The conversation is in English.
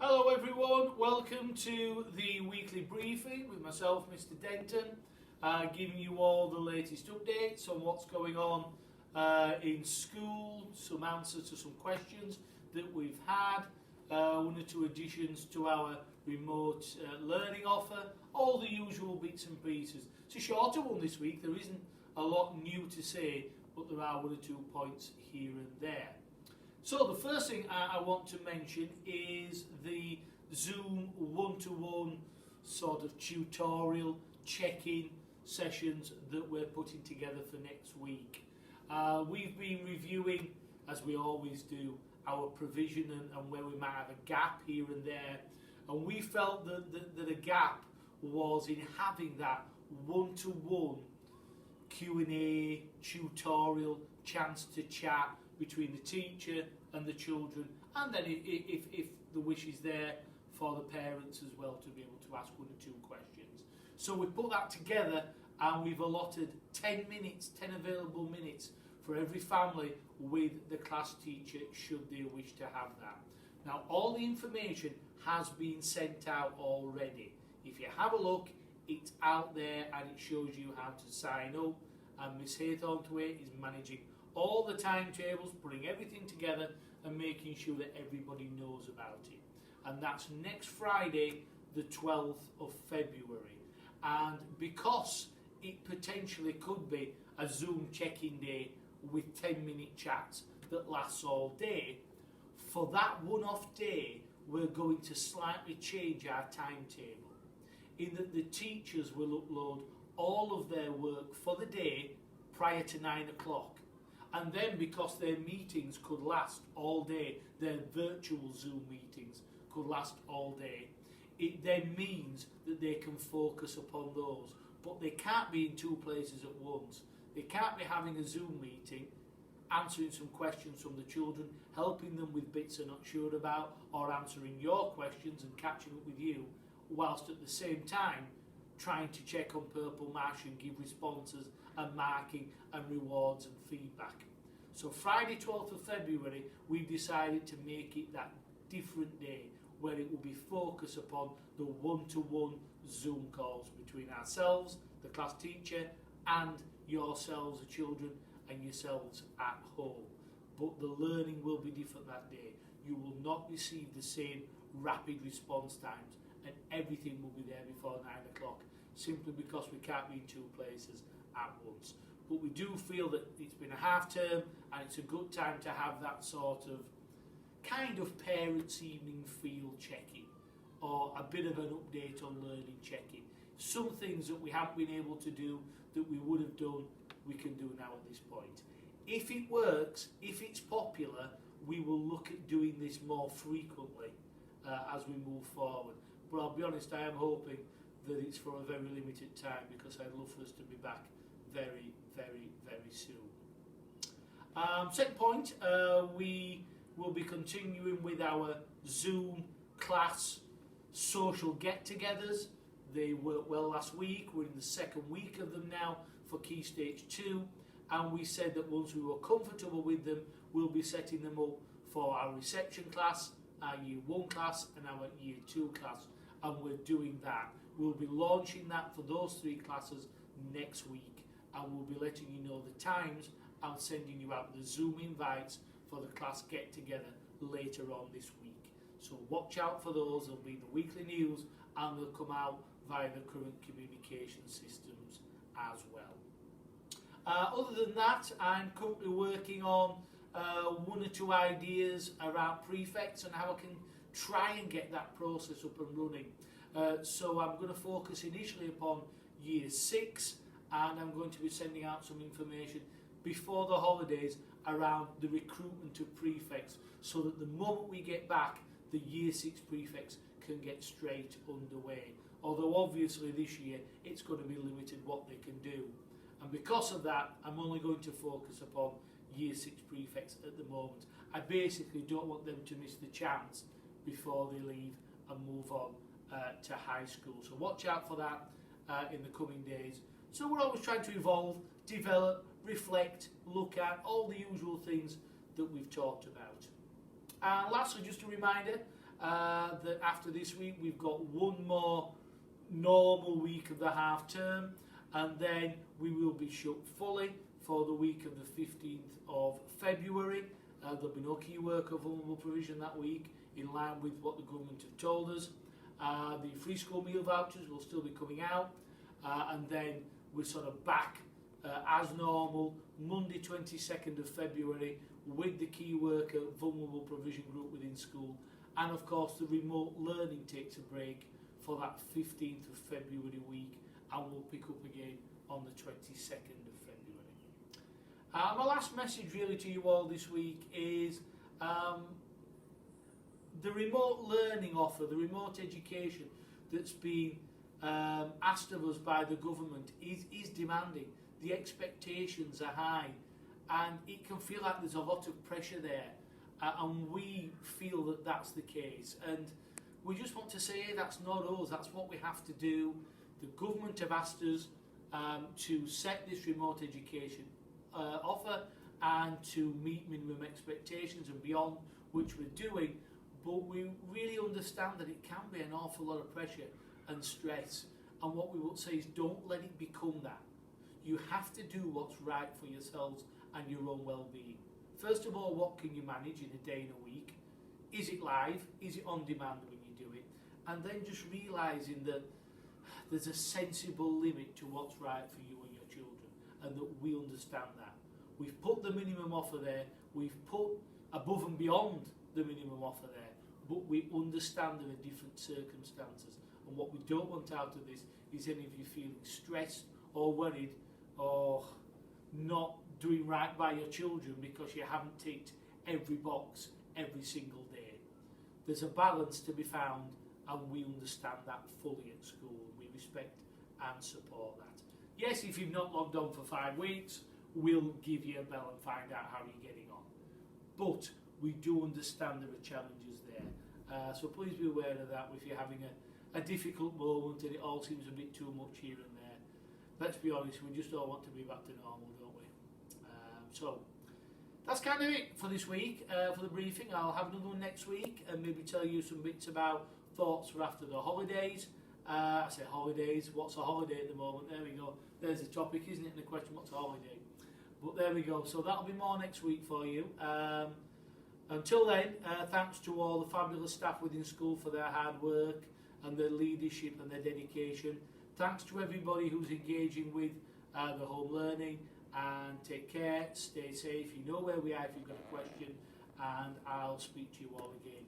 Hello everyone, welcome to the weekly briefing with myself, Mr. Denton, giving you all the latest updates on what's going on in school, some answers to some questions that we've had, one or two additions to our remote learning offer, all the usual bits and pieces. It's a shorter one this week, there isn't a lot new to say, but there are one or 2 points here and there. So the first thing I want to mention is the Zoom one-to-one sort of tutorial check-in sessions that we're putting together for next week. We've been reviewing, as we always do, our provision and where we might have a gap here and there, and we felt that a gap was in having that one-to-one Q&A tutorial chance to chat between the teacher and the children, and then if the wish is there for the parents as well to be able to ask 1 or 2 questions. So we put that together and we've allotted 10 minutes, 10 available minutes for every family with the class teacher should they wish to have that. Now all the information has been sent out already. If you have a look, it's out there and it shows you how to sign up, and Miss Haythornthwaite is managing all the timetables, putting everything together and making sure that everybody knows about it. And that's next Friday, the 12th of February. And because it potentially could be a Zoom check-in day with 10-minute chats that lasts all day, for that one-off day, we're going to slightly change our timetable in that the teachers will upload all of their work for the day prior to 9 o'clock. And then because their meetings could last all day, their virtual Zoom meetings could last all day, it then means that they can focus upon those. But they can't be in 2 places at once. They can't be having a Zoom meeting, answering some questions from the children, helping them with bits they're not sure about, or answering your questions and catching up with you, whilst at the same time trying to check on Purple Mash and give responses and marking and rewards and feedback. So Friday 12th of February we've decided to make it that different day where it will be focused upon the one-to-one Zoom calls between ourselves, the class teacher, and yourselves, the children, and yourselves at home. But the learning will be different that day. You will not receive the same rapid response times, and everything will be there before 9 o'clock, simply because we can't be in 2 places at once. But we do feel that it's been a half term and it's a good time to have that sort of kind of parents' evening feel check-in, or a bit of an update on learning check-in. Some things that we haven't been able to do that we would have done, we can do now at this point. If it works, if it's popular, we will look at doing this more frequently as we move forward. But I'll be honest, I am hoping that it's for a very limited time, because I'd love for us to be back very, very, very soon. Second point, we will be continuing with our Zoom class social get-togethers. They worked well last week. We're in the 2nd week of them now for Key Stage 2, and we said that once we were comfortable with them, we'll be setting them up for our reception class, our Year 1 class and our Year 2 class, and we're doing that. We'll be launching that for those 3 classes next week, and we'll be letting you know the times and sending you out the Zoom invites for the class get-together later on this week. So watch out for those. They'll be in the weekly news and they'll come out via the current communication systems as well. Other than that, I'm currently working on 1 or 2 ideas around prefects and how I can try and get that process up and running. So I'm going to focus initially upon Year 6, and I'm going to be sending out some information before the holidays around the recruitment of prefects, so that the moment we get back, the Year 6 prefects can get straight underway. Although obviously this year it's going to be limited what they can do. And because of that, I'm only going to focus upon Year 6 prefects at the moment. I basically don't want them to miss the chance before they leave and move on to high school. So watch out for that in the coming days. So we're always trying to evolve, develop, reflect, look at all the usual things that we've talked about. And lastly, just a reminder, that after this week we've got one more normal week of the half term, and then we will be shut fully for the week of the 15th of February. There'll be no key worker vulnerable provision that week, in line with what the government have told us. The free school meal vouchers will still be coming out, and then we're sort of back as normal Monday 22nd of February with the key worker vulnerable provision group within school, and of course the remote learning takes a break for that 15th of February week, and we'll pick up again on the 22nd of February. My last message really to you all this week is the remote learning offer, the remote education that's been asked of us by the government is demanding. The expectations are high, and it can feel like there's a lot of pressure there, and we feel that that's the case, and we just want to say, hey, that's not us, that's what we have to do. The government have asked us to set this remote education offer and to meet minimum expectations and beyond, which we're doing, but we really understand that it can be an awful lot of pressure and stress, and what we will say is don't let it become that. You have to do what's right for yourselves and your own well-being. First of all, what can you manage in a day and a week? Is it live? Is it on demand when you do it? And then just realising that there's a sensible limit to what's right for you and your children, and that we understand that. We've put the minimum offer there, we've put above and beyond the minimum offer there, but we understand there are different circumstances, and what we don't want out of this is any of you feeling stressed or worried or not doing right by your children because you haven't ticked every box every single day. There's a balance to be found, and we understand that fully at school. We respect and support that. Yes, if you've not logged on for 5 weeks, we'll give you a bell and find out how you're getting on. But we do understand there are challenges there. So please be aware of that if you're having a difficult moment and it all seems a bit too much here and there. Let's be honest, we just all want to be back to normal, don't we? So that's kind of it for this week, for the briefing. I'll have another one next week and maybe tell you some bits about thoughts for after the holidays. I say holidays, what's a holiday at the moment? There we go. There's the topic, isn't it? And the question, what's a holiday? But there we go. So that'll be more next week for you. Until then, thanks to all the fabulous staff within school for their hard work and their leadership and their dedication. Thanks to everybody who's engaging with the home learning, and take care, stay safe. You know where we are if you've got a question, and I'll speak to you all again